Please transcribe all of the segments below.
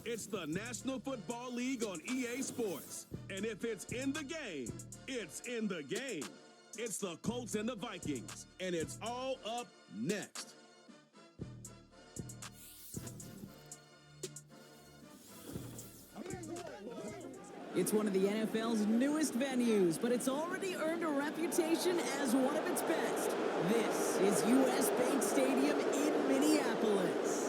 It's the National Football League on EA Sports. And if it's in the game, it's in the game. It's the Colts and the Vikings, and it's all up next. It's one of the NFL's newest venues, but it's already earned a reputation as one of its best. This is US Bank Stadium in Minneapolis.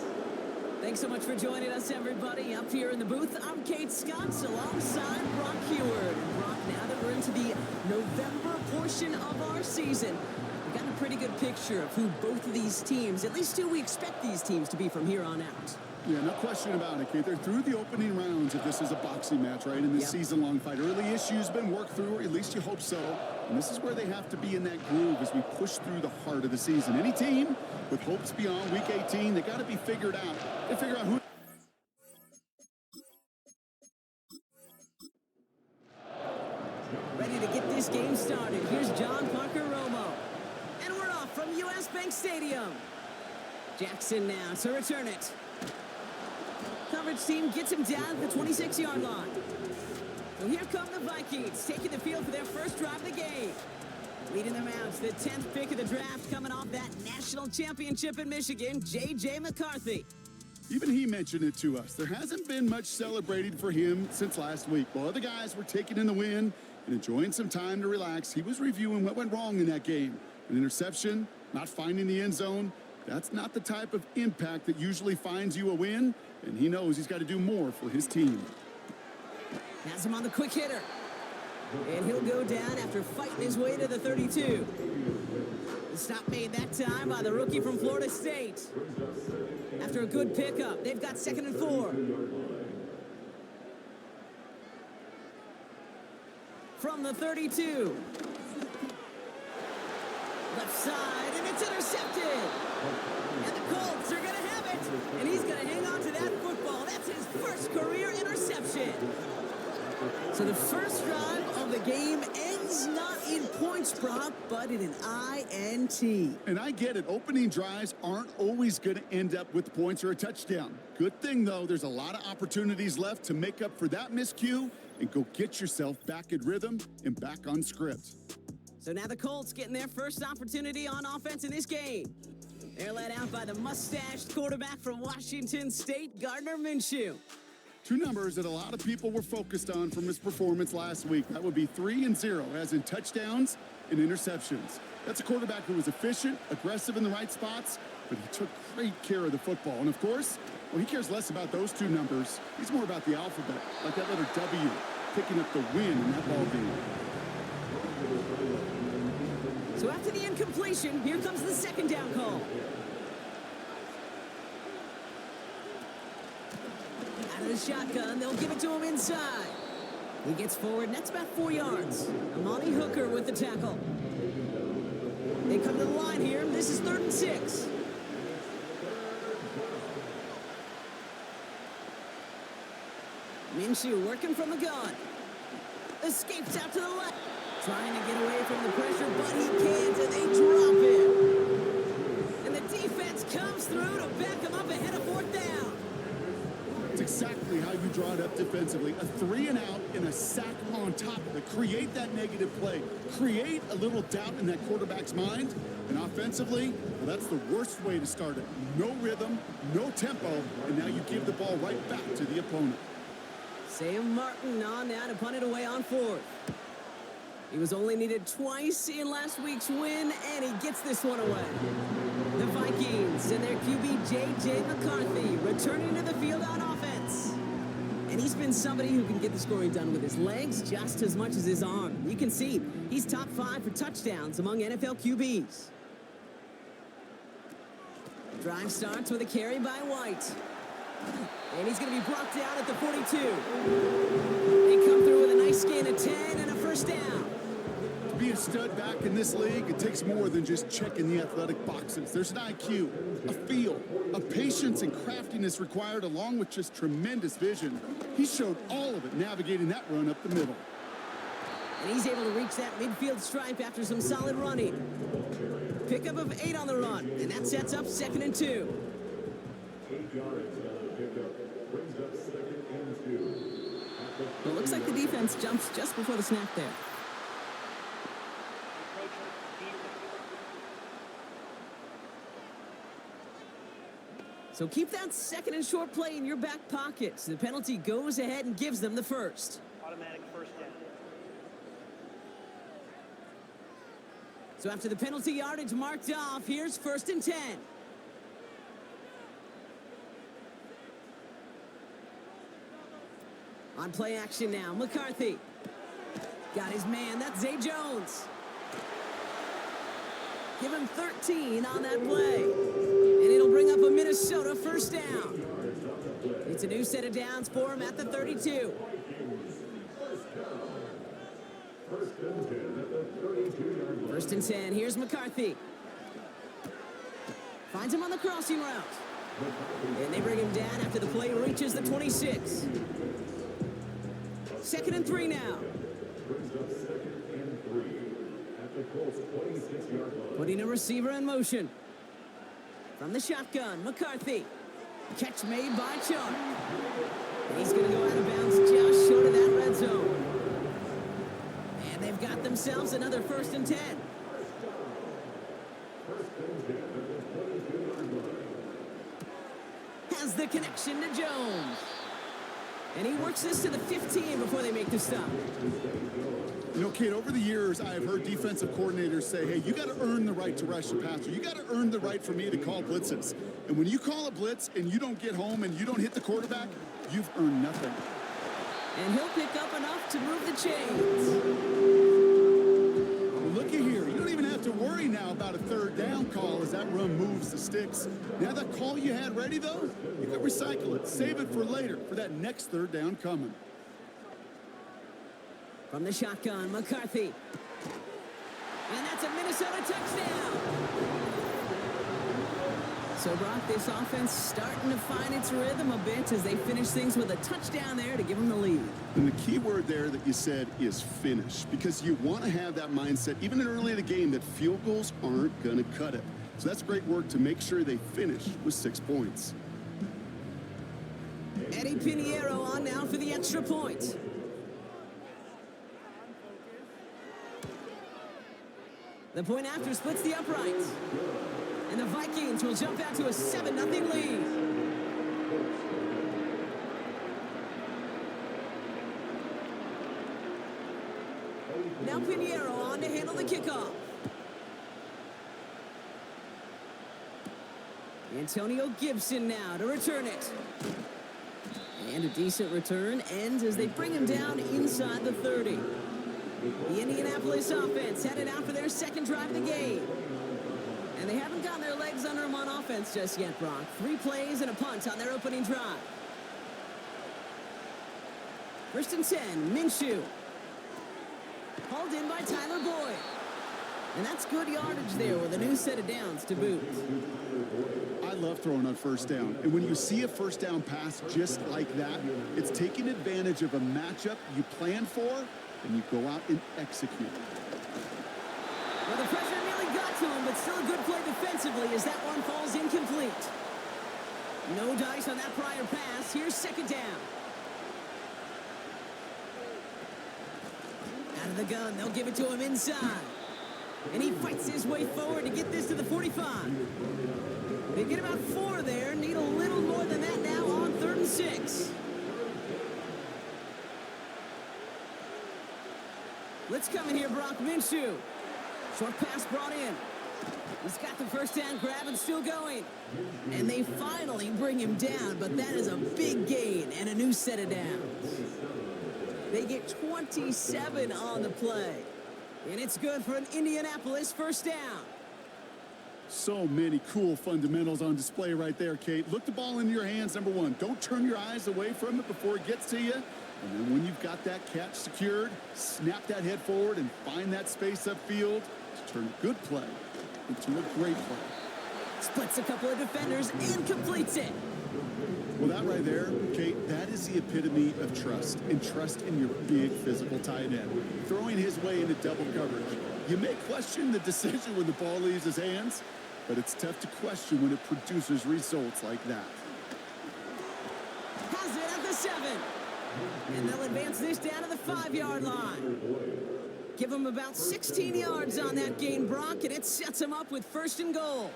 Thanks so much for joining us, everybody. Up here in the booth, I'm Kate Scotts alongside Brock Heward. And Brock, now that we're into the November portion of our season, we've got a pretty good picture of who both of these teams, at least who we expect these teams to be from here on out. Yeah, no question about it, Kate. They're through the opening rounds if this is a boxing match, right? In this season-long fight. Early issues been worked through, or at least you hope so. And this is where they have to be in that groove as we push through the heart of the season. Any team with hopes beyond Week 18, they got to be figured out. They figure out who... Ready to get this game started. Here's John Parker Romo. And we're off from US Bank Stadium. Jackson now to return it. Coverage team gets him down at the 26-yard line. So here come the Vikings, taking the field for their first drive of the game. Leading them out to the 10th pick of the draft, coming off that national championship in Michigan, J.J. McCarthy. Even he mentioned it to us. There hasn't been much celebrated for him since last week. While other guys were taking in the win and enjoying some time to relax, he was reviewing what went wrong in that game. An interception, not finding the end zone. That's not the type of impact that usually finds you a win, and he knows he's got to do more for his team. Has him on the quick hitter. And he'll go down after fighting his way to the 32. The stop made that time by the rookie from Florida State. After a good pickup, they've got 2nd and 4. From the 32. Left side, and it's intercepted. And the Colts are going to have it. And he's going to hang on to that football. That's his first career interception. So the first drive of the game ends not in points, Brock, but in an INT. And I get it. Opening drives aren't always going to end up with points or a touchdown. Good thing, though, there's a lot of opportunities left to make up for that miscue and go get yourself back in rhythm and back on script. So now the Colts getting their first opportunity on offense in this game. They're led out by the mustached quarterback from Washington State, Gardner Minshew. Two numbers that a lot of people were focused on from his performance last week. That would be 3 and 0, as in touchdowns and interceptions. That's a quarterback who was efficient, aggressive in the right spots, but he took great care of the football. And of course, well, he cares less about those two numbers. He's more about the alphabet, like that letter W, picking up the win in that ball game. So after the incompletion, here comes the 2nd down call. Out of the shotgun, they'll give it to him inside. He gets forward, and that's about 4 yards. Amani Hooker with the tackle. They come to the line here. This is 3rd and 6. Minshew working from the gun. Escapes out to the left. Trying to get away from the pressure, but he can't, and they drop him. And the defense comes through to back him up ahead of 4th down. It's exactly how you draw it up defensively. A 3 and out and a sack on top of it. Create that negative play. Create a little doubt in that quarterback's mind. And offensively, well, that's the worst way to start it. No rhythm, no tempo, and now you give the ball right back to the opponent. Sam Martin on now to punt it away on 4th. He was only needed twice in last week's win, and he gets this one away. The Vikings and their QB J.J. McCarthy returning to the field on offense. And he's been somebody who can get the scoring done with his legs just as much as his arm. You can see he's top 5 for touchdowns among NFL QBs. Drive starts with a carry by White. And he's going to be brought down at the 42. They come through with a nice gain of 10 and a first down. To be a stud back in this league, it takes more than just checking the athletic boxes. There's an IQ, a feel, a patience and craftiness required, along with just tremendous vision. He showed all of it navigating that run up the middle. And he's able to reach that midfield stripe after some solid running. Pickup of 8 on the run, and that sets up 2nd and 2. 8 yards on the pickup. Well, it looks like the defense jumps just before the snap there. So keep that second and short play in your back pocket. So the penalty goes ahead and gives them the first. Automatic first down. So after the penalty yardage marked off, here's 1st and 10. On play action now, McCarthy. Got his man, that's Zay Jones. Give him 13 on that play. And it'll bring up a Minnesota first down. It's a new set of downs for him at the 32. First and 10, here's McCarthy. Finds him on the crossing route. And they bring him down after the play reaches the 26. 2nd and 3 now. Putting a receiver in motion. From the shotgun, McCarthy. Catch made by Chuck. And he's going to go out of bounds just short of that red zone. And they've got themselves another 1st and 10. Has the connection to Jones. And he works this to the 15 before they make the stop. You know, Kate, over the years, I've heard defensive coordinators say, hey, you got to earn the right to rush the passer. You got to earn the right for me to call blitzes. And when you call a blitz and you don't get home and you don't hit the quarterback, you've earned nothing. And he'll pick up enough to move the chains. Looky here. You don't even have to worry now about a 3rd down call as that run moves the sticks. Now that call you had ready, though, you can recycle it. Save it for later, for that next 3rd down coming. From the shotgun, McCarthy. And that's a Minnesota touchdown. So, Brock, this offense starting to find its rhythm a bit as they finish things with a touchdown there to give them the lead. And the key word there that you said is finish, because you want to have that mindset, even early in the game, that field goals aren't going to cut it. So that's great work to make sure they finish with 6 points. Eddie Pinheiro on now for the extra point. The point after splits the uprights. And the Vikings will jump out to a 7-0 lead. Now Pinheiro on to handle the kickoff. Antonio Gibson now to return it. And a decent return ends as they bring him down inside the 30. The Indianapolis offense headed out for their 2nd drive of the game. And they haven't gotten their legs under them on offense just yet, Brock. 3 plays and a punt on their opening drive. 1st and 10, Minshew. Hauled in by Tyler Boyd. And that's good yardage there with a new set of downs to boot. I love throwing on 1st down. And when you see a 1st down pass just like that, it's taking advantage of a matchup you plan for, and you go out and execute. Well, the pressure nearly got to him, but still a good play defensively as that one falls incomplete. No dice on that prior pass. Here's 2nd down. Out of the gun, they'll give it to him inside. And he fights his way forward to get this to the 45. They get about 4 there. Need a little more than that now on 3rd and 6. Let's come in here, Brock. Minshew. Short pass brought in. He's got the 1st down grab and still going. And they finally bring him down, but that is a big gain and a new set of downs. They get 27 on the play. And it's good for an Indianapolis 1st down. So many cool fundamentals on display right there, Kate. Look the ball into your hands, number 1. Don't turn your eyes away from it before it gets to you. And then when you've got that catch secured, snap that head forward and find that space upfield to turn a good play into a great play. Splits a couple of defenders and completes it. Well, that right there, Kate, that is the epitome of trust, and trust in your big physical tight end. Throwing his way into double coverage. You may question the decision when the ball leaves his hands, but it's tough to question when it produces results like that. Has it at the 7. And they'll advance this down to the 5-yard line. Give them about 16 yards on that gain, Brock, and it sets them up with 1st and goal.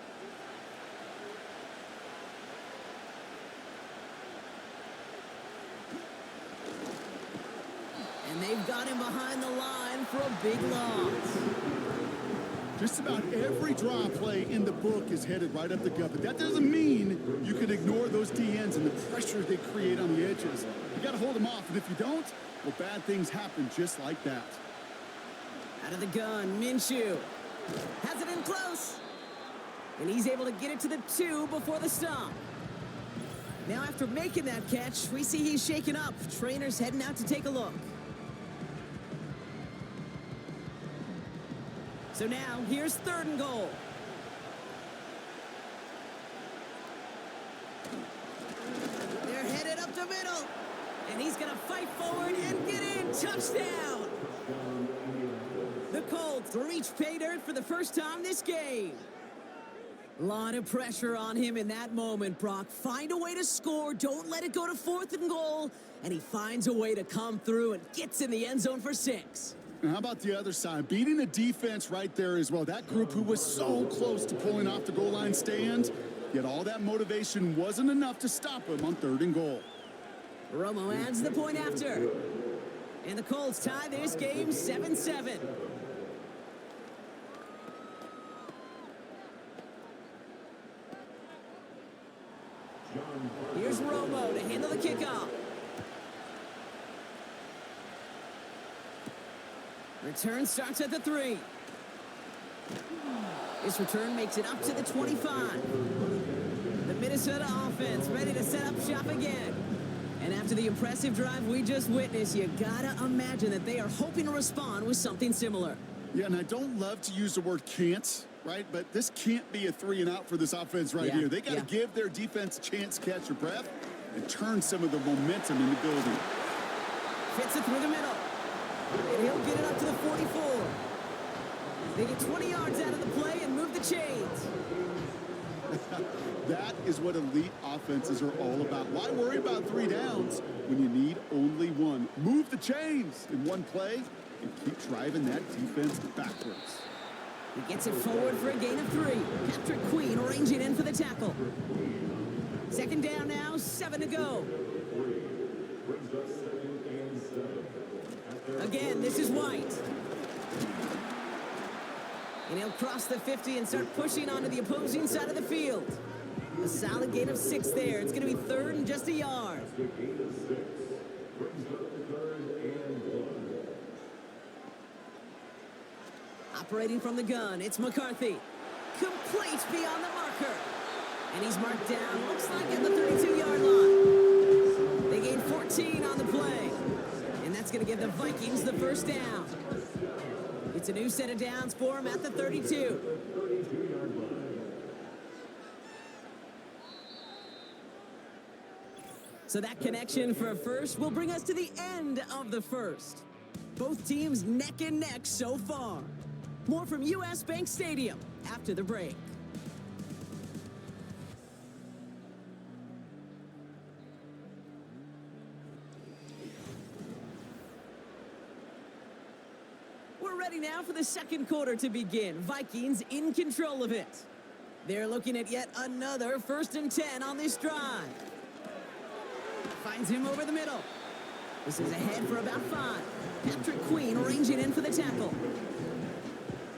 And they've got him behind the line for a big loss. Just about every draw play in the book is headed right up the gut, but that doesn't mean you can ignore those DNs and the pressure they create on the edges. You got to hold them off, and if you don't, well, bad things happen just like that. Out of the gun, Minshew has it in close, and he's able to get it to the 2 before the stop. Now after making that catch, we see he's shaken up. Trainer's heading out to take a look. So now here's 3rd and goal. They're headed up the middle, and he's gonna fight forward and get in. Touchdown! The Colts reach pay dirt for the first time this game. A lot of pressure on him in that moment, Brock. Find a way to score. Don't let it go to 4th and goal. And he finds a way to come through and gets in the end zone for 6. And how about the other side? Beating the defense right there as well. That group who was so close to pulling off the goal line stand, yet all that motivation wasn't enough to stop him on 3rd and goal. Romo adds the point after. And the Colts tie this game 7-7. Here's Romo to handle the kickoff. Return starts at the 3. This return makes it up to the 25. The Minnesota offense ready to set up shop again. And after the impressive drive we just witnessed, you gotta imagine that they are hoping to respond with something similar. Yeah, and I don't love to use the word can't, right? But this can't be a 3 and out for this offense right here. They got to give their defense a chance to catch their breath and turn some of the momentum in the building. Fits it through the middle. And he'll get it up to the 44. They get 20 yards out of the play and move the chains. That is what elite offenses are all about. Why worry about 3 downs when you need only 1? Move the chains in one play and keep driving that defense backwards. He gets it forward for a gain of 3. Patrick Queen arranging in for the tackle. 2nd down now, 7 to go. Again, this is White. And he'll cross the 50 and start pushing onto the opposing side of the field. A solid gain of 6 there. It's going to be 3rd and just a yard. Operating from the gun, it's McCarthy. Complete beyond the marker. And he's marked down, looks like at the 32-yard line. They gain 14 on the play. And that's going to give the Vikings the 1st down. It's a new set of downs for him at the 32. So that connection for a first will bring us to the end of the first. Both teams neck and neck so far. More from US Bank Stadium after the break. We're ready now for the 2nd quarter to begin. Vikings in control of it. They're looking at yet another 1st and 10 on this drive. Finds him over the middle. This is ahead for about 5. Patrick Queen arranging in for the tackle.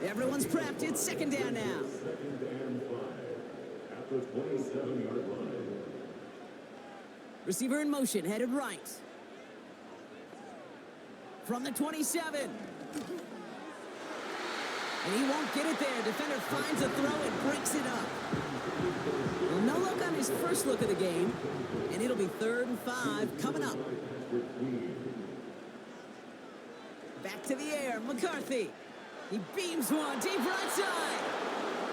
Everyone's prepped. It's 2nd down now. 2nd and 5 at the 27-yard line. Receiver in motion, headed right. From the 27. And he won't get it there. Defender finds a throw and breaks it up. Well, no look on his first look of the game. And it'll be 3rd and 5 coming up. Back to the air, McCarthy. He beams one deep right side.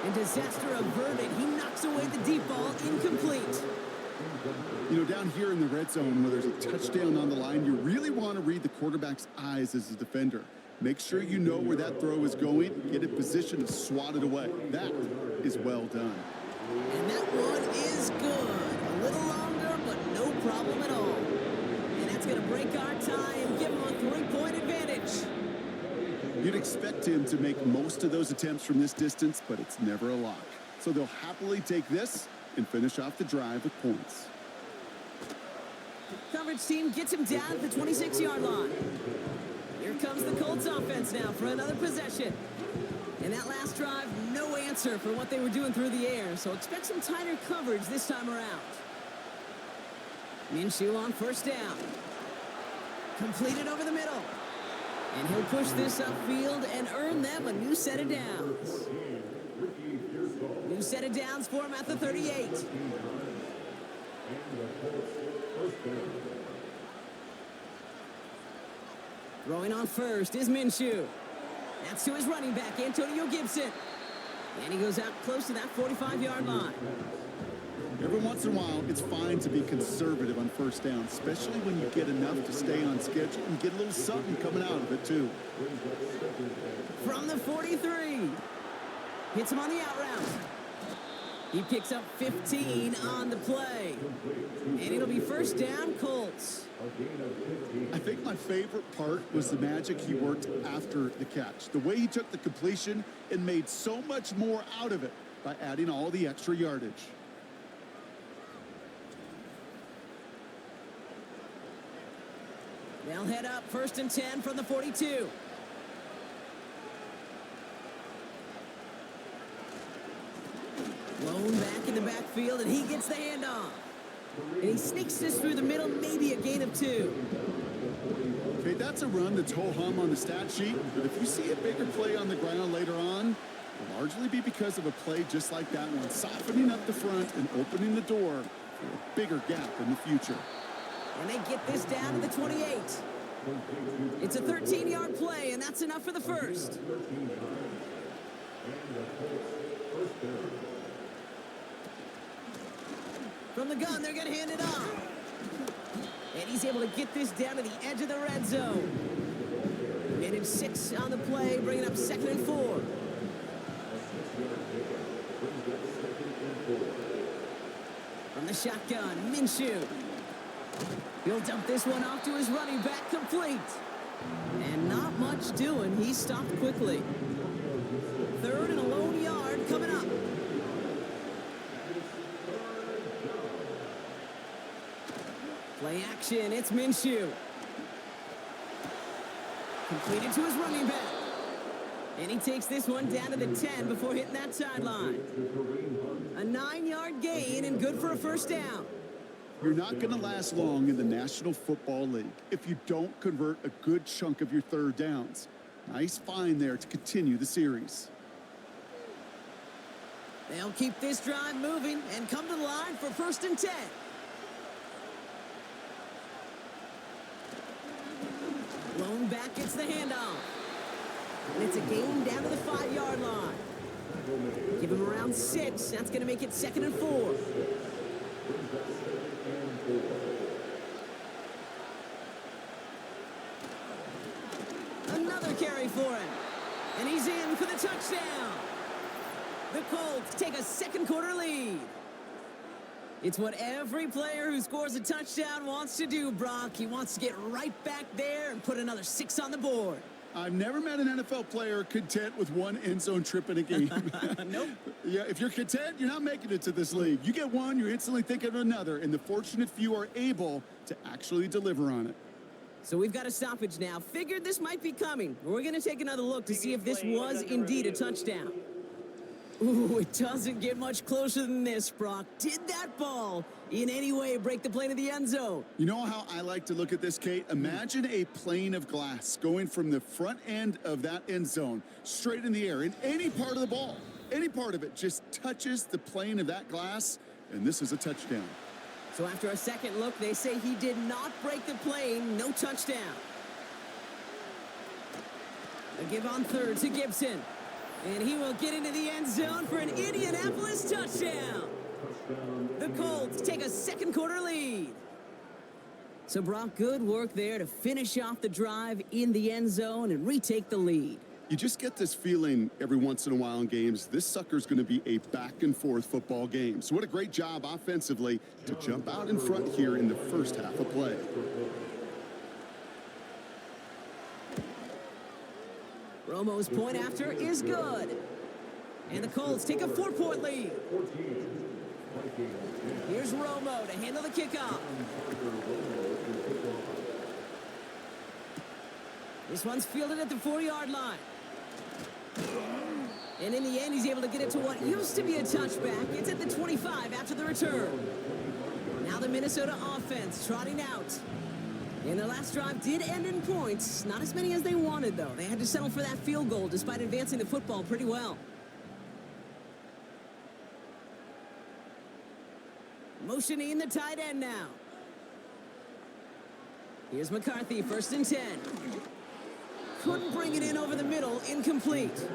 And disaster averted. He knocks away the deep ball, incomplete. You know, down here in the red zone where there's a touchdown on the line, you really want to read the quarterback's eyes as a defender. Make sure you know where that throw is going. Get in position to swat it away. That is well done. And that one is good. A little longer, but no problem at all. tie and give him a 3-point advantage. You'd expect him to make most of those attempts from this distance, but it's never a lock. So they'll happily take this and finish off the drive with points. Coverage team gets him down at the 26-yard line. Here comes the Colts offense now for another possession. And that last drive, no answer for what they were doing through the air, so expect some tighter coverage this time around. Minshew on first down. Completed over the middle. And he'll push this upfield and earn them a new set of downs. New set of downs for him at the 38. Throwing on first is Minshew. That's to his running back, Antonio Gibson. And he goes out close to that 45-yard line. Every once in a while, it's fine to be conservative on first down, especially when you get enough to stay on schedule and get a little something coming out of it, too. From the 43. Hits him on the out route. He picks up 15 on the play. And it'll be first down, Colts. I think my favorite part was the magic he worked after the catch. The way he took the completion and made so much more out of it by adding all the extra yardage. They'll head up first and 10 from the 42. Blown back in the backfield, and he gets the handoff. And he sneaks this through the middle, maybe a gain of 2. Okay, that's a run that's ho-hum on the stat sheet, but if you see a bigger play on the ground later on, it'll largely be because of a play just like that one, softening up the front and opening the door for a bigger gap in the future. And they get this down to the 28. It's a 13-yard play, and that's enough for the first. From the gun, they're going to hand it off. And he's able to get this down to the edge of the red zone. Minute 6 on the play, bringing up 2nd and 4. From the shotgun, Minshew. He'll dump this one off to his running back, complete. And not much doing. He stopped quickly. 3rd and a lone yard coming up. Play action, it's Minshew. Completed to his running back. And he takes this one down to the 10 before hitting that sideline. A 9-yard gain and good for a first down. You're not going to last long in the National Football League if you don't convert a good chunk of your third downs. Nice find there to continue the series. They'll keep this drive moving and come to the line for first and 10. Blown back gets the handoff. And it's a gain down to the 5-yard line. Give him around 6. That's going to make it 2nd and 4. Another carry for him. And he's in for the touchdown. The Colts take a second quarter lead. It's what every player who scores a touchdown wants to do, Brock. He wants to get right back there and put another 6 on the board. I've never met an NFL player content with one end zone trip in a game. Nope. Yeah, if you're content, you're not making it to this league. You get one, you're instantly thinking of another, and the fortunate few are able to actually deliver on it. So we've got a stoppage now. Figured this might be coming. We're going to take another look to see if this was indeed a touchdown. Ooh, it doesn't get much closer than this, Brock. Did that ball in any way break the plane of the end zone? You know how I like to look at this, Kate? Imagine a plane of glass going from the front end of that end zone straight in the air, and any part of the ball, any part of it just touches the plane of that glass, and this is a touchdown. So after a second look, they say he did not break the plane. No touchdown. A give on third to Gibson. And he will get into the end zone for an Indianapolis touchdown. The Colts take a second quarter lead. So Brock, good work there to finish off the drive in the end zone and retake the lead. You just get this feeling every once in a while in games, this sucker's going to be a back-and-forth football game. So what a great job offensively to jump out in front here in the first half of play. Romo's point after is good. And the Colts take a 4-point lead. Here's Romo to handle the kickoff. This one's fielded at the 4-yard line. And in the end, he's able to get it to what used to be a touchback. It's at the 25 after the return. Now the Minnesota offense trotting out. And their last drive did end in points. Not as many as they wanted, though. They had to settle for that field goal despite advancing the football pretty well. Motioning the tight end now. Here's McCarthy, 1st and 10. Couldn't bring it in over the middle, incomplete.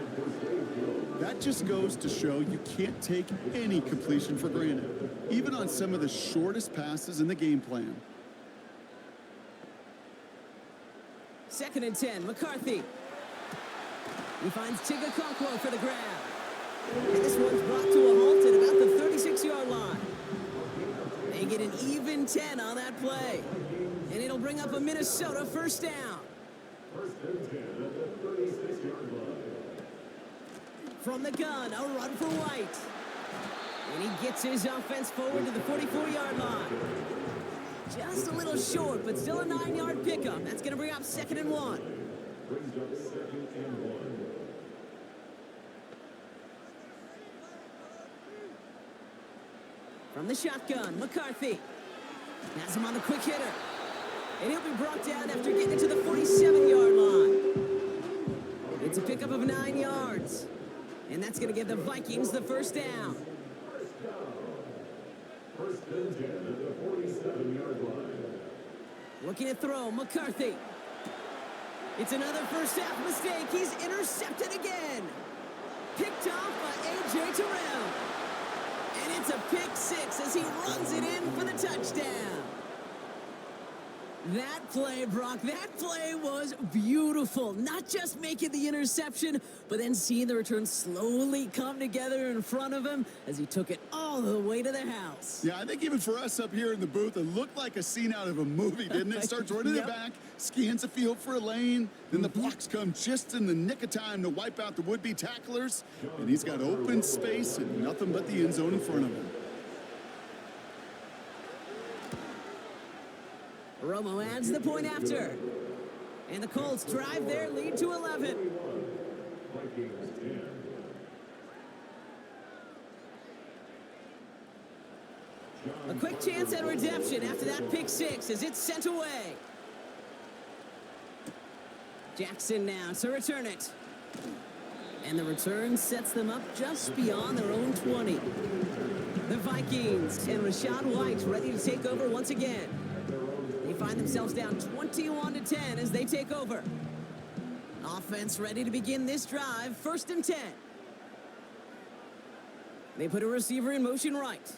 That just goes to show you can't take any completion for granted, even on some of the shortest passes in the game plan. 2nd and 10, McCarthy. He finds Chigakonkwo for the grab. And this one's brought to a halt at about the 36-yard line. They get an even 10 on that play. And it'll bring up a Minnesota 1st down. 1st and 10 at the 36-yard line. From the gun, a run for White. And he gets his offense forward to the 44-yard line. Just a little short, but still a 9-yard pickup. That's going to bring up 2nd and 1. Brings up 2nd and 1. From the shotgun, McCarthy. Has him on the quick hitter. And he'll be brought down after getting it to the 47-yard line. It's a pickup of 9 yards. And that's going to give the Vikings the 1st down. 1st and 10 at the 47-yard line. Looking to throw, McCarthy. It's another first half mistake. He's intercepted again. Picked off by A.J. Terrell. And it's a pick 6 as he runs it in for the touchdown. That play, Brock, that play was beautiful. Not just making the interception, but then seeing the return slowly come together in front of him as he took it all the way to the house. Yeah, I think even for us up here in the booth, it looked like a scene out of a movie, didn't it? Starts running it back, scans the field for a lane, then the blocks come just in the nick of time to wipe out the would-be tacklers, and he's got open space and nothing but the end zone in front of him. Romo adds the point after. And the Colts drive their lead to 11. Vikings 10. A quick chance at redemption after that pick 6 as it's sent away. Jackson now to return it. And the return sets them up just beyond their own 20. The Vikings and Rachaad White ready to take over once again. They find themselves down 21-10 as they take over. Offense ready to begin this drive, 1st and 10. They put a receiver in motion right.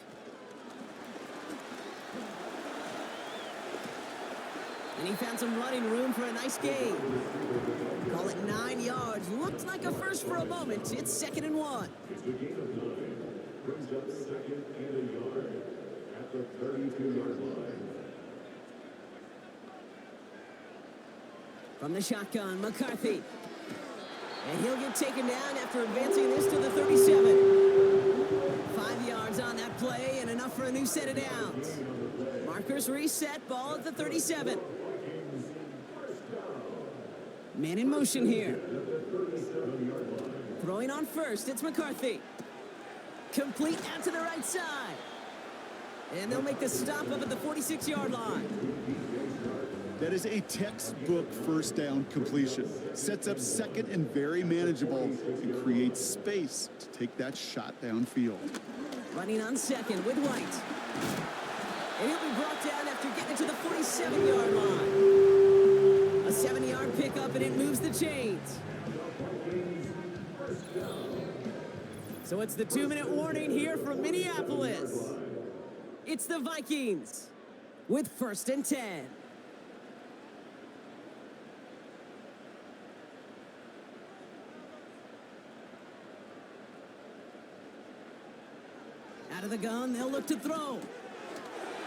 And he found some running room for a nice gain. Call it 9 yards. Looked like a first for a moment. It's 2nd and 1. It's a gain of 9. Brings up 2nd and a yard at the 32-yard line. From the shotgun, McCarthy. And he'll get taken down after advancing this to the 37. 5 yards on that play and enough for a new set of downs. Markers reset, ball at the 37. Man in motion here. Throwing on first, it's McCarthy. Complete out to the right side. And they'll make the stop up at the 46-yard line. That is a textbook 1st down completion. Sets up 2nd and very manageable and creates space to take that shot downfield. Running on 2nd with White. And he'll be brought down after getting it to the 47-yard line. A 7-yard pickup and it moves the chains. So it's the 2-minute warning here from Minneapolis. It's the Vikings with 1st and 10. Out of the gun, they'll look to throw.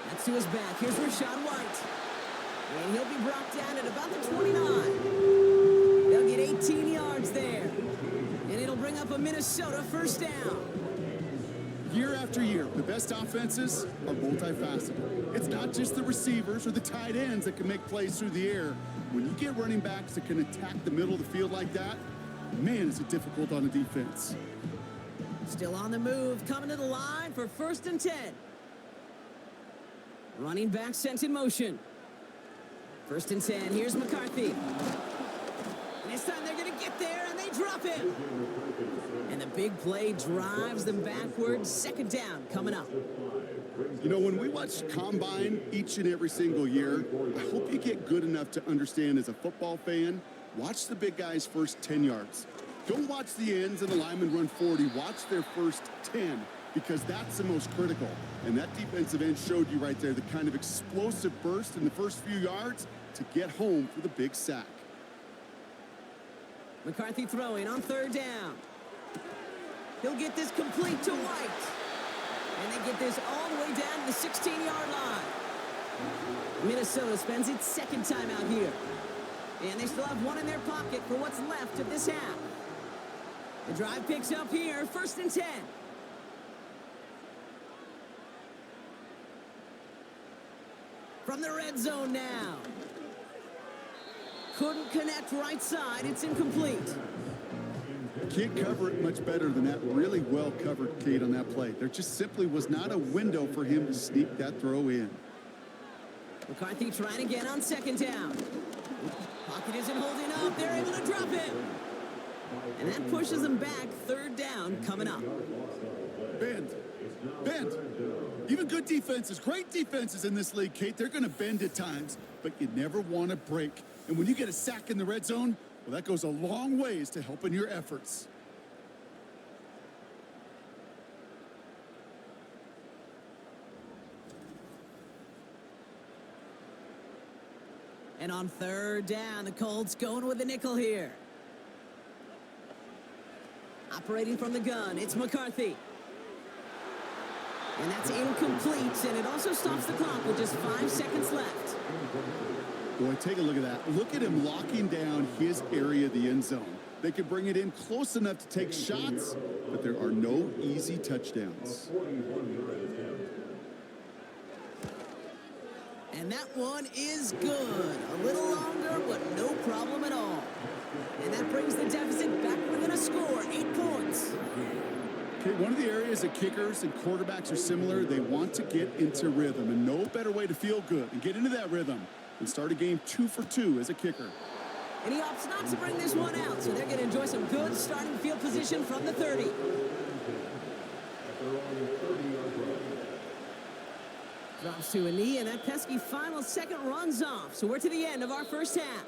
That's to his back. Here's Rachaad White. And he'll be brought down at about the 29. They'll get 18 yards there. And it'll bring up a Minnesota first down. Year after year, the best offenses are multifaceted. It's not just the receivers or the tight ends that can make plays through the air. When you get running backs that can attack the middle of the field like that, man, is it difficult on the defense. Still on the move, coming to the line for 1st and 10. Running back sent in motion. 1st and 10, here's McCarthy. And this time they're going to get there, and they drop him. And the big play drives them backwards. 2nd down coming up. You know, when we watch Combine each and every single year, I hope you get good enough to understand as a football fan, watch the big guys' first 10 yards. Don't watch the ends and the linemen run 40. Watch their first 10, because that's the most critical. And that defensive end showed you right there the kind of explosive burst in the first few yards to get home for the big sack. McCarthy throwing on 3rd down. He'll get this complete to White. And they get this all the way down to the 16-yard line. Minnesota spends its 2nd time out here. And they still have one in their pocket for what's left of this half. The drive picks up here, 1st and 10. From the red zone now. Couldn't connect right side. It's incomplete. Can't cover it much better than that. Really well covered, Kate, on that play. There just simply was not a window for him to sneak that throw in. McCarthy trying again on 2nd down. Pocket isn't holding up. They're able to drop it. And that pushes them back. 3rd down coming up. Bend. Even good defenses, great defenses in this league, Kate, they're going to bend at times, but you never want to break. And when you get a sack in the red zone, well, that goes a long ways to helping your efforts. And on 3rd down, the Colts going with the nickel here. Operating from the gun, it's McCarthy. And that's incomplete, and it also stops the clock with just 5 seconds left. Boy, take a look at that. Look at him locking down his area of the end zone. They can bring it in close enough to take shots, but there are no easy touchdowns. And that one is good. A little longer, but no problem at all. And that brings the deficit back within a score, 8 points. Okay, one of the areas that kickers and quarterbacks are similar, they want to get into rhythm, and no better way to feel good and get into that rhythm than start a game 2 for 2 as a kicker. And he opts not to bring this one out, so they're going to enjoy some good starting field position from the 30. Drops to a knee, and that pesky final second runs off. So we're to the end of our first half.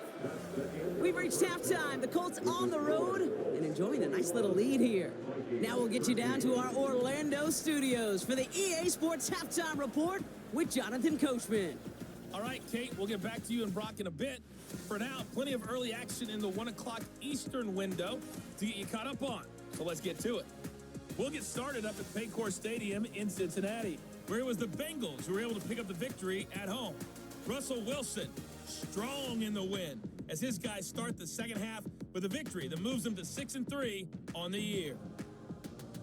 We've reached halftime. The Colts on the road and enjoying a nice little lead here. Now we'll get you down to our Orlando studios for the EA Sports Halftime Report with Jonathan Coachman. All right, Kate, we'll get back to you and Brock in a bit. For now, plenty of early action in the 1 o'clock Eastern window to get you caught up on. So let's get to it. We'll get started up at Paycor Stadium in Cincinnati, where it was the Bengals who were able to pick up the victory at home. Russell Wilson, strong in the win, as his guys start the second half with a victory that moves them to 6-3 on the year.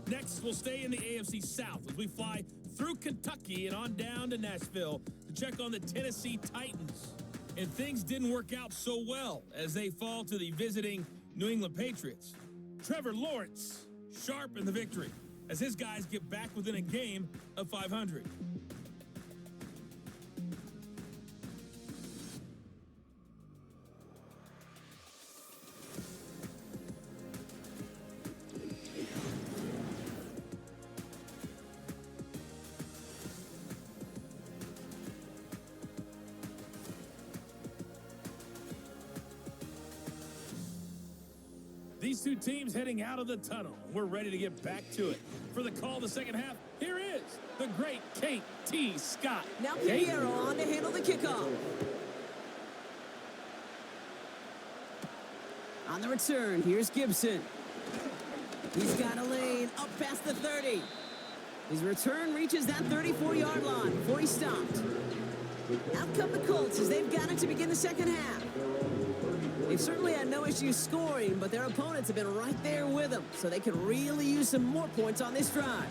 Next, we'll stay in the AFC South as we fly through Kentucky and on down to Nashville to check on the Tennessee Titans. And things didn't work out so well as they fall to the visiting New England Patriots. Trevor Lawrence, sharp in the victory, as his guys get back within a game of 500. These two teams heading out of the tunnel. We're ready to get back to it. For the call of the second half, here is the great Kate T. Scott. Now Piero on to handle the kickoff. On the return, here's Gibson. He's got a lane up past the 30. His return reaches that 34-yard line before he stopped. Out come the Colts as they've got it to begin the second half. They've certainly had no issues scoring, but their opponents have been right there with them, so they could really use some more points on this drive.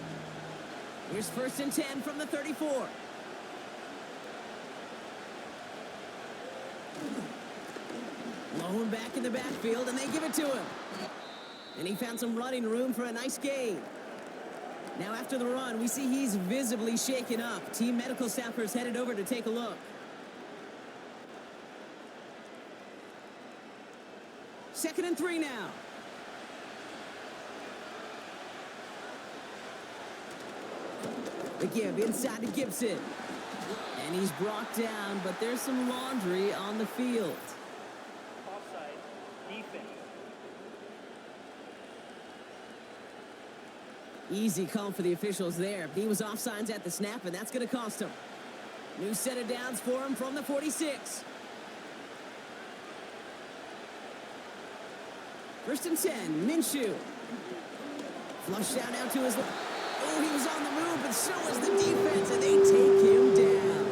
Here's 1st and 10 from the 34. Low and back in the backfield, and they give it to him. And he found some running room for a nice gain. Now after the run, we see he's visibly shaken up. Team medical staffers headed over to take a look. 2nd and 3 now. The give inside to Gibson. And he's brought down, but there's some laundry on the field. Offside, defense. Easy call for the officials there. He was offsides at the snap, and that's going to cost him. New set of downs for him from the 46. 1st and 10, Minshew. Flushed out now to his left. Oh, he was on the move, but so was the defense, and they take him down.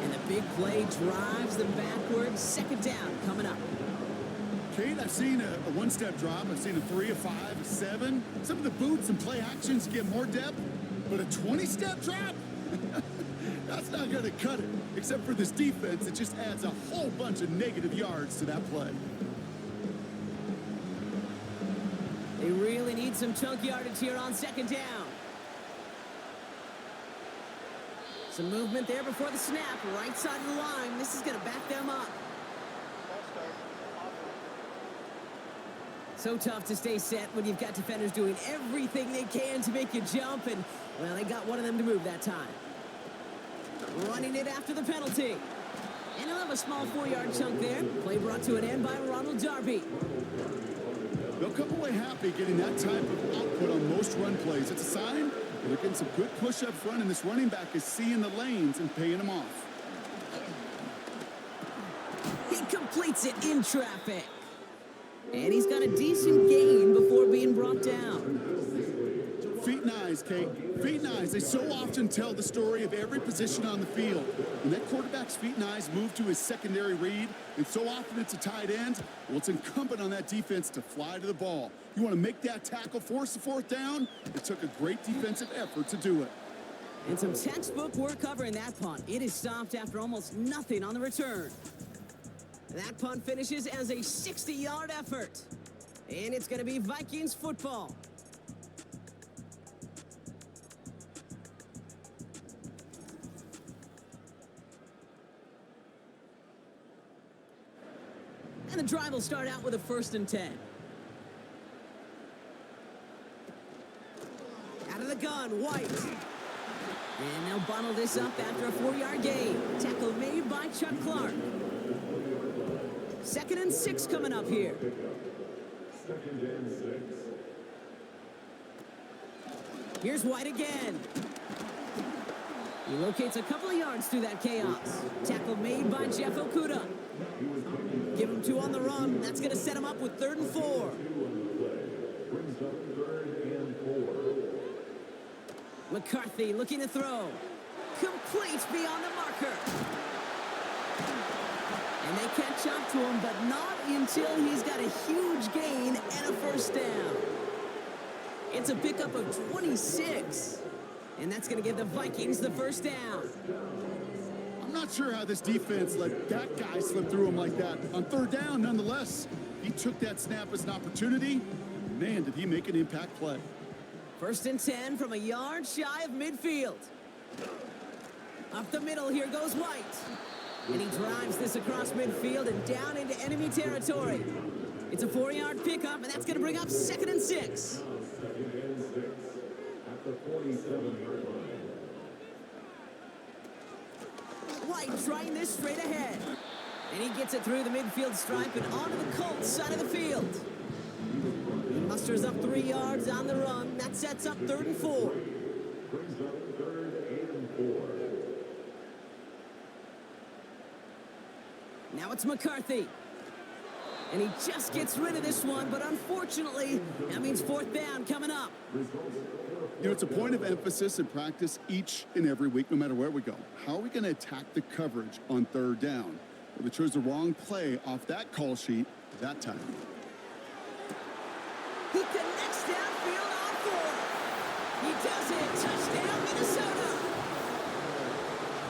And the big play drives them backwards. 2nd down coming up. Kate, I've seen a one-step drop. I've seen a 3, a 5, a 7. Some of the boots and play actions get more depth, but a 20-step drop? That's not going to cut it. Except for this defense, it just adds a whole bunch of negative yards to that play. They really need some chunk yardage here on 2nd down. Some movement there before the snap. Right side of the line. This is going to back them up. So tough to stay set when you've got defenders doing everything they can to make you jump. And, well, they got one of them to move that time. Running it after the penalty. And he'll have a small 4-yard chunk there. Play brought to an end by Ronald Darby. They'll come away happy getting that type of output on most run plays. It's a sign that they're getting some good push up front, and this running back is seeing the lanes and paying them off. He completes it in traffic. And he's got a decent gain before being brought down. Feet and eyes, Kate. Feet and eyes. They so often tell the story of every position on the field. When that quarterback's feet and eyes move to his secondary read, and so often it's a tight end, well, it's incumbent on that defense to fly to the ball. You want to make that tackle, force the 4th down? It took a great defensive effort to do it. And some textbook work covering that punt. It is stopped after almost nothing on the return. That punt finishes as a 60-yard effort. And it's going to be Vikings football. And the drive will start out with a 1st and 10. Out of the gun, White. And they'll bottle this up after a 4-yard gain. Tackle made by Chuck Clark. 2nd and 6 coming up here. 2nd and 6. Here's White again. He locates a couple of yards through that chaos. Tackle made by Jeff Okuda. Give him 2 on the run. That's going to set him up with 3rd and 4. Brings up 3rd and 4. McCarthy looking to throw. Complete beyond the marker. And they catch up to him, but not until he's got a huge gain and a 1st down. It's a pickup of 26. And that's going to give the Vikings the 1st down. I'm not sure how this defense let that guy slip through him like that. On 3rd down, nonetheless, he took that snap as an opportunity. Man, did he make an impact play. 1st and 10 from a yard shy of midfield. Up the middle, here goes White. And he drives this across midfield and down into enemy territory. It's a 4-yard pickup, and that's going to bring up 2nd and 6. 2nd and 6 at the 47-yard line. White trying this straight ahead. And he gets it through the midfield stripe and onto the Colts side of the field. He musters up 3 yards on the run. That sets up 3rd and 4. Brings up 3rd and 4. Now it's McCarthy. And he just gets rid of this one, but unfortunately, that means 4th down coming up. You know, it's a point of emphasis in practice each and every week, no matter where we go. How are we going to attack the coverage on 3rd down? Well, they chose the wrong play off that call sheet that time. He connects downfield on fourth. He does it. Touchdown, Minnesota.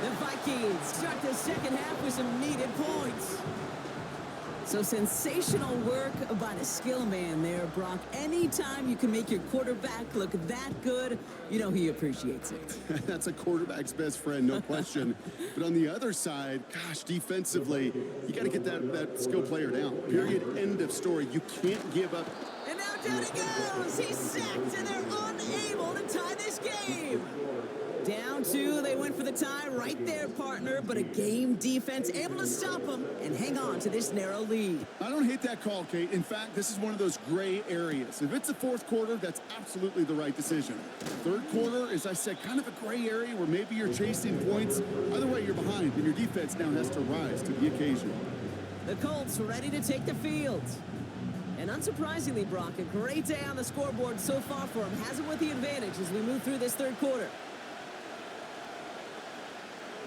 The Vikings start the second half with some needed points. So sensational work by the skill man there, Brock. Anytime you can make your quarterback look that good, you know he appreciates it. That's a quarterback's best friend, no question. But on the other side, gosh, defensively, you got to get that skill player down. Period. End of story. You can't give up. And now down he goes. He's sacked, and they're unable to tie this game. Down two, they went for the tie right there, partner, but a game defense able to stop them and hang on to this narrow lead. I don't hate that call, Kate. In fact, this is one of those gray areas. If it's the fourth quarter, that's absolutely the right decision. Third quarter, as I said, kind of a gray area where maybe you're chasing points. Either way, you're behind, and your defense now has to rise to the occasion. The Colts ready to take the field. And unsurprisingly, Brock, a great day on the scoreboard so far for him. Has it with the advantage as we move through this third quarter.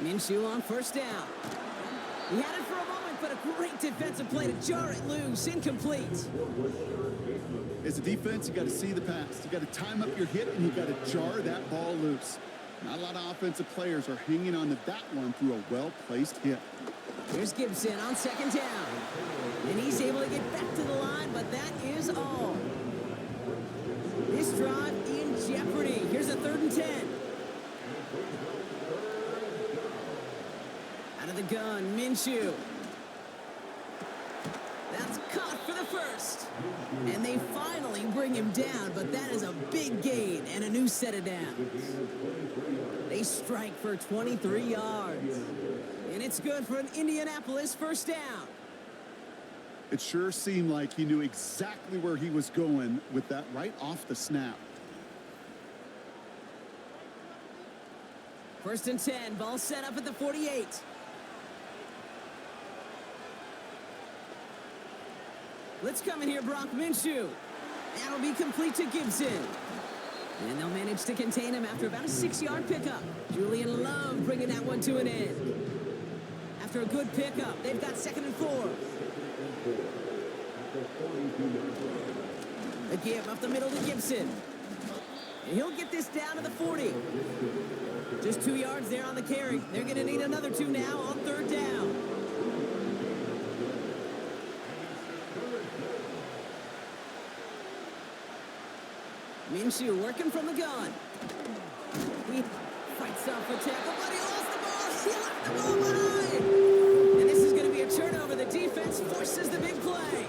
Minshew on first down. He had it for a moment, but a great defensive play to jar it loose. Incomplete. As a defense, you got to see the pass. You got to time up your hit, and you got to jar that ball loose. Not a lot of offensive players are hanging on to that one through a well-placed hit. Here's Gibson on second down. And he's able to get back to the line, but that is all. This drive in jeopardy. Here's a 3rd and 10. Out of the gun, Minshew. That's caught for the first. And they finally bring him down, but that is a big gain and a new set of downs. They strike for 23 yards. And it's good for an Indianapolis first down. It sure seemed like he knew exactly where he was going with that right off the snap. 1st and 10, ball set up at the 48. Let's come in here, Brock. Minshew. That'll be complete to Gibson. And they'll manage to contain him after about a 6-yard pickup. Julian Love bringing that one to an end. After a good pickup, they've got 2nd and 4. The give up the middle to Gibson. And he'll get this down to the 40. Just 2 yards there on the carry. They're going to need another 2 now on 3rd down. Minshew working from the gun. He fights off a tackle, but he lost the ball. He left the ball behind. And this is going to be a turnover. The defense forces the big play.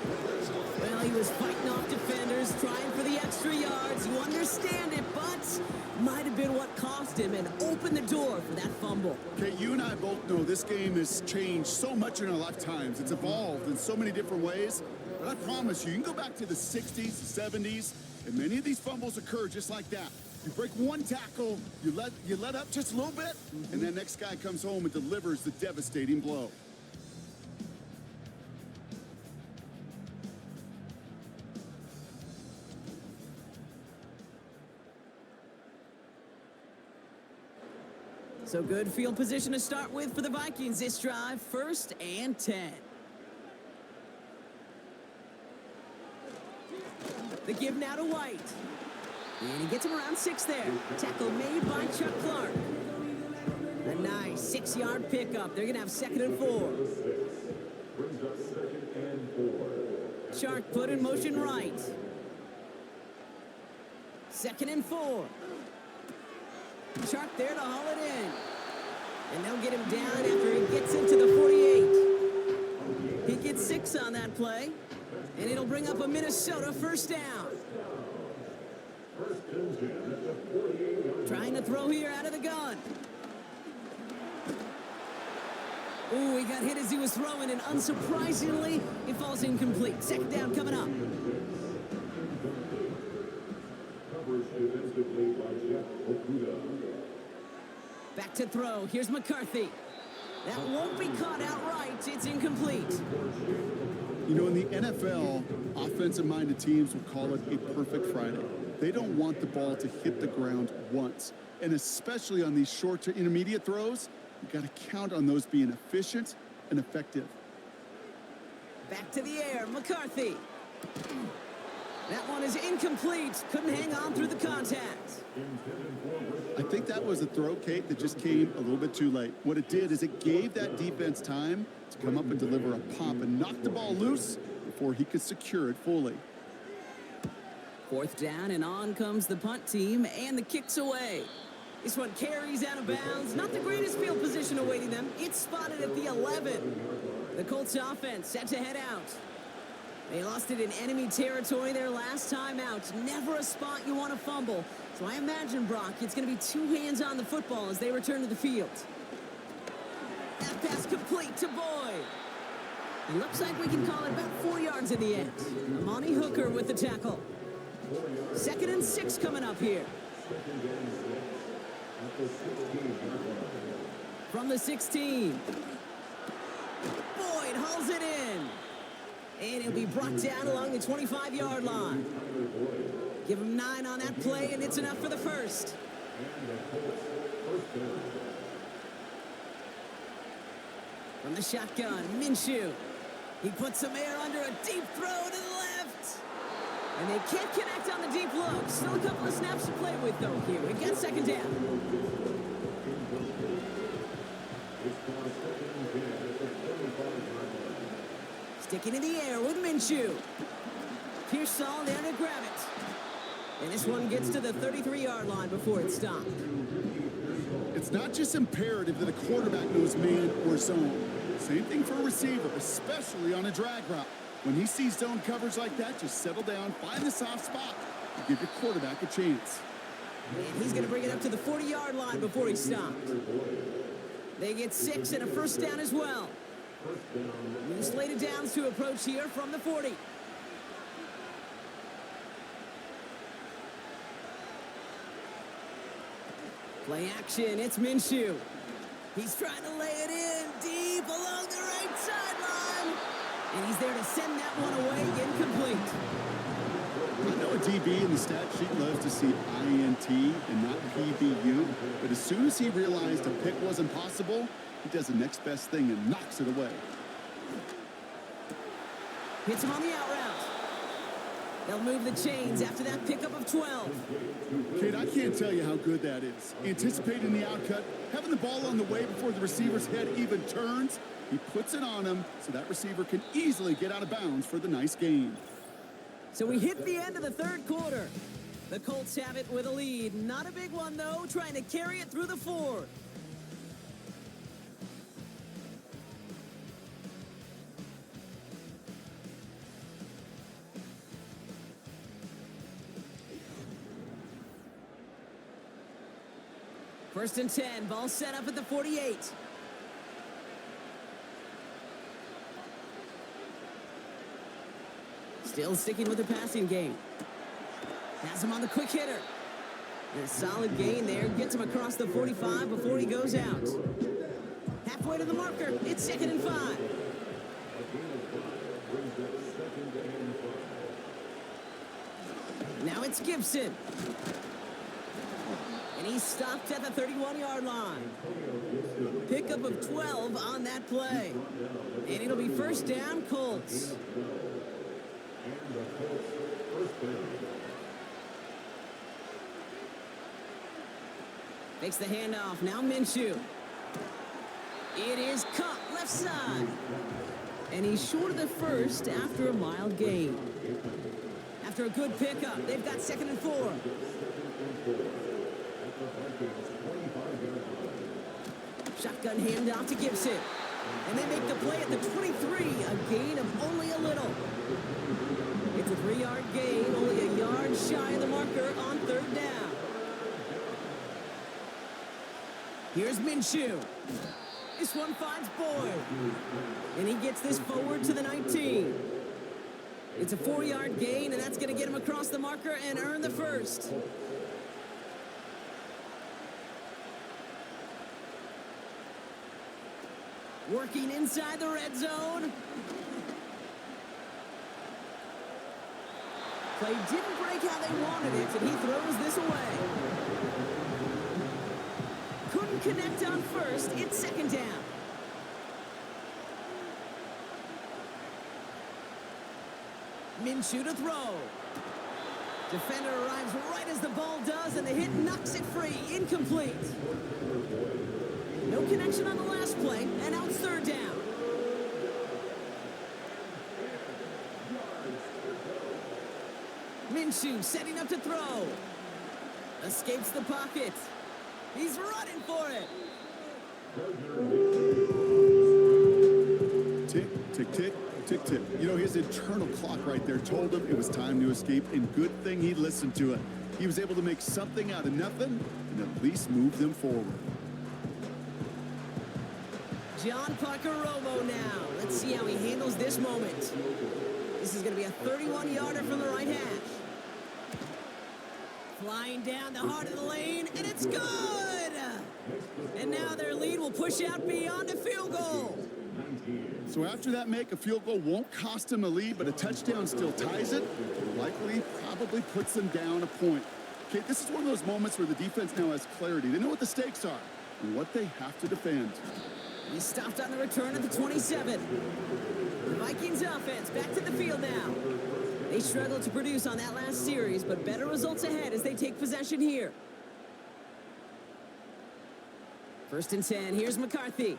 Well, he was fighting off defenders, trying for the extra yards. You understand it, but might have been what cost him and opened the door for that fumble. Okay, you and I both know this game has changed so much in our lifetimes. It's evolved in so many different ways. But I promise you can go back to the 60s, the 70s, and many of these fumbles occur just like that. You break one tackle, you let up just a little bit, and that next guy comes home and delivers the devastating blow. So good field position to start with for the Vikings this drive. 1st and 10. The give now to White. And he gets him around 6 there. Tackle made by Chuck Clark. A nice 6-yard pickup. They're going to have 2nd and 4. Shark put in motion right. 2nd and 4. Shark there to haul it in. And they'll get him down after he gets into the 48. He gets 6 on that play. And it'll bring up a Minnesota first down. Trying to throw here out of the gun. Ooh, he got hit as he was throwing, and unsurprisingly, it falls incomplete. 2nd down coming up. Back to throw. Here's McCarthy. That won't be caught outright. It's incomplete. You know, in the NFL, offensive-minded teams will call it a perfect Friday. They don't want the ball to hit the ground once. And especially on these short to intermediate throws, you got to count on those being efficient and effective. Back to the air, McCarthy. That one is incomplete. Couldn't hang on through the contact. I think that was a throw, Kate, that just came a little bit too late. What it did is it gave that defense time to come up and deliver a pop and knock the ball loose before he could secure it fully. 4th down, and on comes the punt team, and the kick's away. This one carries out of bounds. Not the greatest field position awaiting them. It's spotted at the 11. The Colts offense set to head out. They lost it in enemy territory their last time out. Never a spot you want to fumble. So I imagine, Brock, it's going to be 2 hands on the football as they return to the field. That pass complete to Boyd. It looks like we can call it about 4 yards in the end. Amani Hooker with the tackle. 2nd and 6 coming up here. From the 16. Boyd hauls it in. And it'll be brought down along the 25-yard line. Give him 9 on that play, and it's enough for the first. From the shotgun, Minshew. He puts some air under a deep throw to the left. And they can't connect on the deep look. Still a couple of snaps to play with, though, here. We've got 2nd down. Sticking in the air with Minshew. Pearsall there to grab it. And this one gets to the 33-yard line before it's stopped. It's not just imperative that a quarterback knows man or zone. Same thing for a receiver, especially on a drag route. When he sees zone coverage like that, just settle down, find the soft spot, and give your quarterback a chance. And he's going to bring it up to the 40-yard line before he's stopped. They get 6 and a first down as well. New slated downs to approach here from the 40. Play action, it's Minshew. He's trying to lay it in deep along the right sideline. And he's there to send that one away, incomplete. I know a DB in the stat sheet loves to see INT and not PBU, but as soon as he realized a pick wasn't possible, he does the next best thing and knocks it away. Hits him on the out route. They'll move the chains after that pickup of 12. Kate, I can't tell you how good that is. Anticipating the outcut, having the ball on the way before the receiver's head even turns, he puts it on him so that receiver can easily get out of bounds for the nice gain. So we hit the end of the 3rd quarter. The Colts have it with a lead. Not a big one, though, trying to carry it through the 4th. First and 10, ball set up at the 48. Still sticking with the passing game. Has him on the quick hitter. And a solid gain there. Gets him across the 45 before he goes out. Halfway to the marker. It's 2nd and 5. Now it's Gibson. And he's stopped at the 31-yard line. Pickup of 12 on that play. And it'll be first down, Colts. Takes the handoff. Now Minshew. It is caught left side. And he's short of the first after a mild gain. After a good pickup, they've got 2nd and 4. Shotgun handoff to Gibson. And they make the play at the 23, a gain of only a little. It's a 3-yard gain, only a yard shy of the marker on 3rd down. Here's Minshew. This one finds Boyd. And he gets this forward to the 19. It's a 4-yard gain, and that's going to get him across the marker and earn the first. Working inside the red zone. Play didn't break how they wanted it, and he throws this away. Couldn't connect on first. It's 2nd down. Minshew to throw. Defender arrives right as the ball does, and the hit knocks it free. Incomplete. No connection on the last play, and now it's third down. Minshew setting up to throw. Escapes the pocket. He's running for it. Tick, tick, tick, tick, tick. You know, his internal clock right there told him it was time to escape, and good thing he listened to it. He was able to make something out of nothing and at least move them forward. John Romo now. Let's see how he handles this moment. This is going to be a 31-yarder from the right hash. Flying down the heart of the lane, and it's good! And now their lead will push out beyond a field goal. So after that make, a field goal won't cost them a lead, but a touchdown still ties it. Likely, probably puts them down a point. Okay, this is one of those moments where the defense now has clarity. They know what the stakes are and what they have to defend. He stopped on the return at the 27. The Vikings offense back to the field now. They struggled to produce on that last series, but better results ahead as they take possession here. First and 10, here's McCarthy.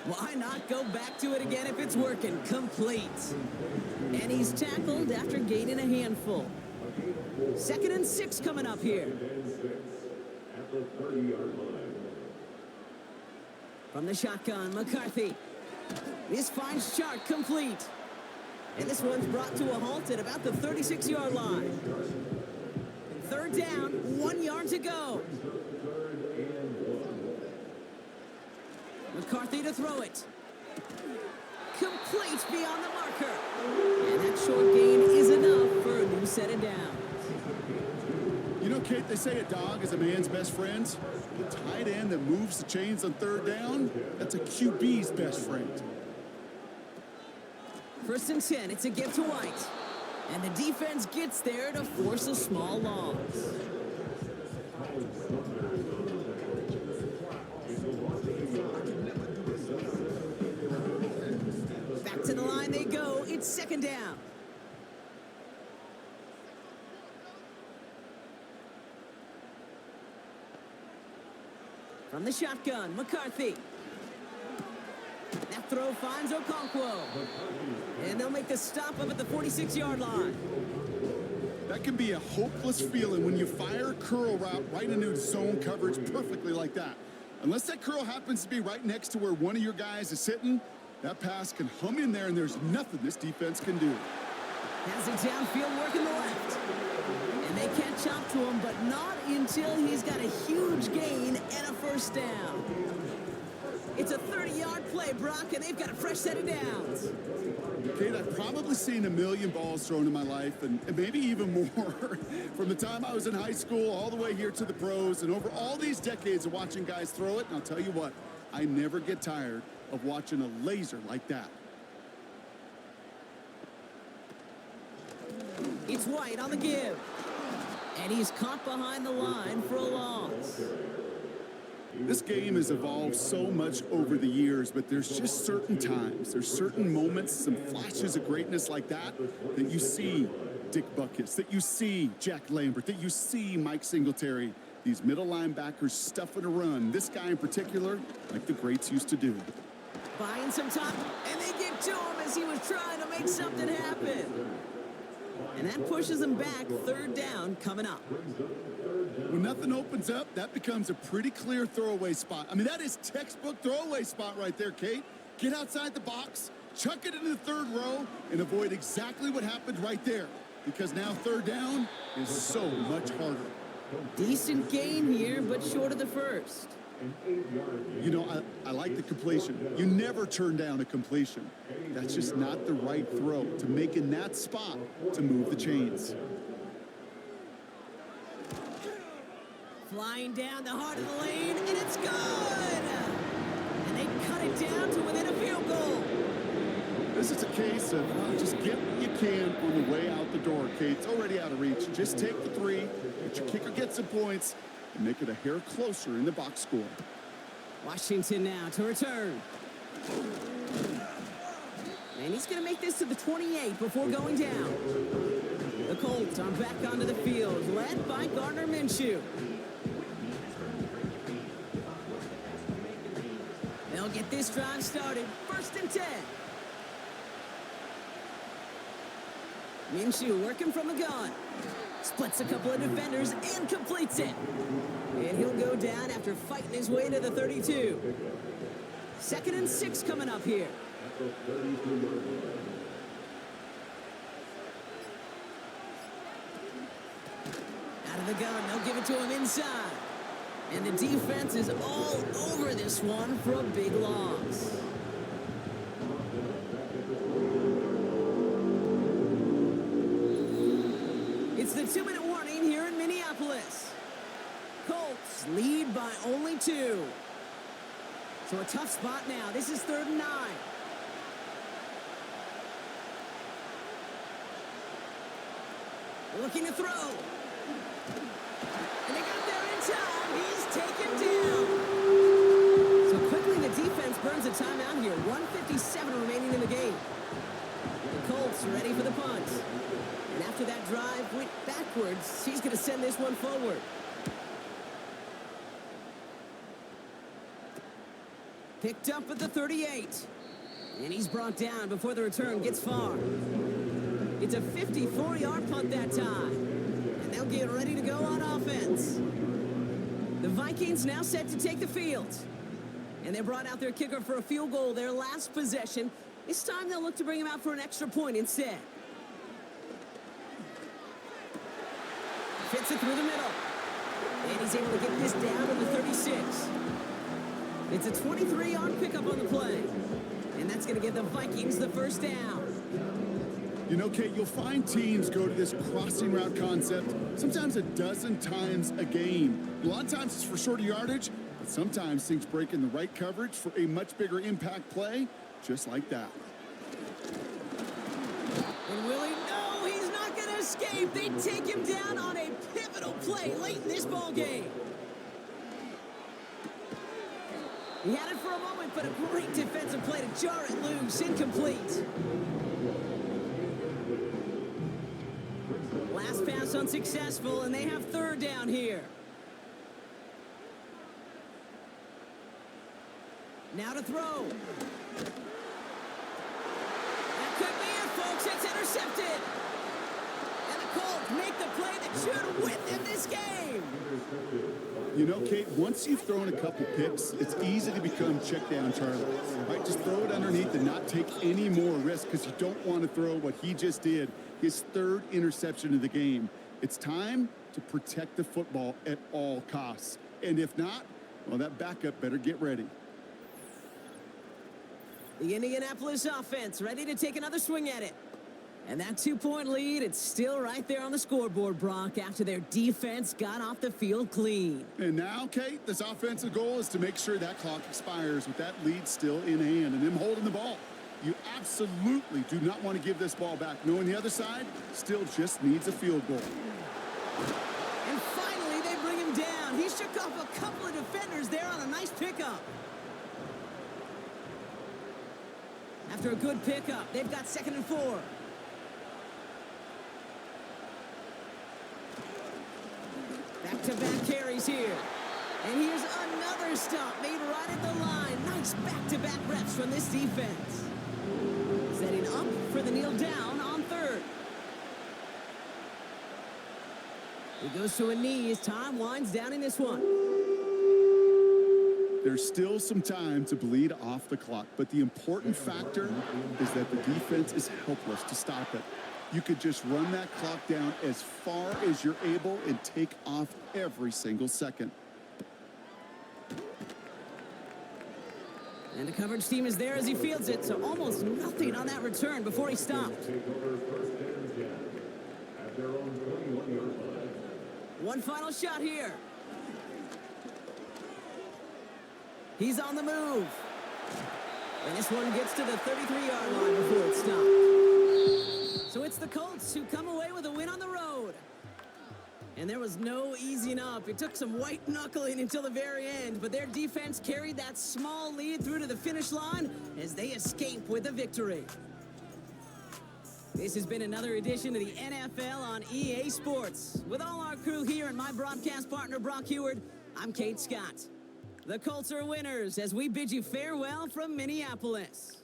Why not go back to it again if it's working? Complete. And he's tackled after gaining a handful. 2nd and 6 coming up here. At the 30-yard line. From the shotgun, McCarthy. This finds Chark complete. And this one's brought to a halt at about the 36-yard line. Third down, 1 yard to go. McCarthy to throw it. Complete beyond the marker. And that short gain is enough for a new set of downs. You know, Kate, they say a dog is a man's best friend. The tight end that moves the chains on third down, that's a QB's best friend. First and 10, it's a give to White. And the defense gets there to force a small loss. Back to the line they go. It's second down. From the shotgun, McCarthy. That throw finds Okonkwo. And they'll make the stop up at the 46-yard line. That can be a hopeless feeling when you fire a curl route right into zone coverage perfectly like that. Unless that curl happens to be right next to where one of your guys is sitting, that pass can hum in there and there's nothing this defense can do. Has a downfield work in the left. And they can't chop to him, but not until he's got a huge gain and a first down. It's a 30-yard play, Brock, and they've got a fresh set of downs. Kate, I've probably seen a million balls thrown in my life, and maybe even more. From the time I was in high school all the way here to the pros, and over all these decades of watching guys throw it, and I'll tell you what, I never get tired of watching a laser like that. It's White on the give. And he's caught behind the line for a loss. This game has evolved so much over the years, but there's just certain times, there's certain moments, some flashes of greatness like that you see Dick Butkus, that you see Jack Lambert, that you see Mike Singletary. These middle linebackers stuffing a run. This guy in particular, like the greats used to do. Buying some time, and they give to him as he was trying to make something happen. And that pushes him back. Third down coming up. When nothing opens up, that becomes a pretty clear throwaway spot. I mean, that is textbook throwaway spot right there, Kate. Get outside the box, chuck it into the third row, and avoid exactly what happened right there. Because now third down is so much harder. Decent gain here, but short of the first. You know, I like the completion. You never turn down a completion. That's just not the right throw to make in that spot to move the chains. Flying down the heart of the lane, and it's good! And they cut it down to within a field goal. This is a case of just get what you can on the way out the door, Kate. It's already out of reach. Just take the three, let your kicker get some points, and make it a hair closer in the box score. Washington now to return. And he He's going to make this to the 28 before going down. The Colts are back onto the field, led by Gardner Minshew. They'll get this drive started. 1st and 10. Minshew working from the gun. Splits a couple of defenders and completes it. And he'll go down after fighting his way to the 32. 2nd and 6 coming up here. Out of the gun, they'll give it to him inside. And the defense is all over this one for a big loss. It's the 2-minute warning here in Minneapolis. Colts lead by only 2. So a tough spot now. This is 3rd and 9. Looking to throw. And they got there in time. He's taken down. So quickly the defense burns a timeout here. 1:57 remaining in the game. The Colts are ready for the punt. And after that drive went backwards, he's going to send this one forward. Picked up at the 38. And he's brought down before the return gets far. It's a 54-yard punt that time. And they'll get ready to go on offense. The Vikings now set to take the field. And they brought out their kicker for a field goal their last possession. This time they'll look to bring him out for an extra point instead. Fits it through the middle. And he's able to get this down to the 36. It's a 23-yard pickup on the play. And that's going to give the Vikings the first down. You know, Kate, you'll find teams go to this crossing route concept sometimes a dozen times a game. A lot of times it's for shorter yardage, but sometimes things break in the right coverage for a much bigger impact play, just like that. And Willie, no, he's not going to escape. They take him down on a pivotal play late in this ball game. He had it for a moment, but a great defensive play to jar it loose. Incomplete. Last pass unsuccessful, and they have 3rd down here. Now to throw. That could be it, folks. It's intercepted. And the Colts make the play that should win them this game. You know, Kate, once you've thrown a couple picks, it's easy to become check down Charlie. Right? Just throw it underneath and not take any more risk because you don't want to throw what he just did, his 3rd interception of the game. It's time to protect the football at all costs. And if not, well, that backup better get ready. The Indianapolis offense ready to take another swing at it. And that 2-point lead, it's still right there on the scoreboard, Brock, after their defense got off the field clean. And now, Kate, this offensive goal is to make sure that clock expires with that lead still in hand and them holding the ball. You absolutely do not want to give this ball back, knowing the other side still just needs a field goal. And finally, they bring him down. He shook off a couple of defenders there on a nice pickup. After a good pickup, they've got 2nd and 4. Back-to-back carries here. And here's another stop made right at the line. Nice back-to-back reps from this defense. Setting up for the kneel down on 3rd. He goes to a knee as time winds down in this one. There's still some time to bleed off the clock, but the important factor is that the defense is helpless to stop it. You could just run that clock down as far as you're able and take off every single second. And the coverage team is there as he fields it, so almost nothing on that return before he stopped. One final shot here. He's on the move. And this one gets to the 33-yard line before it stopped. So it's the Colts who come away with a win on the road. And there was no easing up. It took some white knuckling until the very end, but their defense carried that small lead through to the finish line as they escape with a victory. This has been another edition of the NFL on EA Sports. With all our crew here and my broadcast partner, Brock Heward, I'm Kate Scott. The Colts are winners as we bid you farewell from Minneapolis.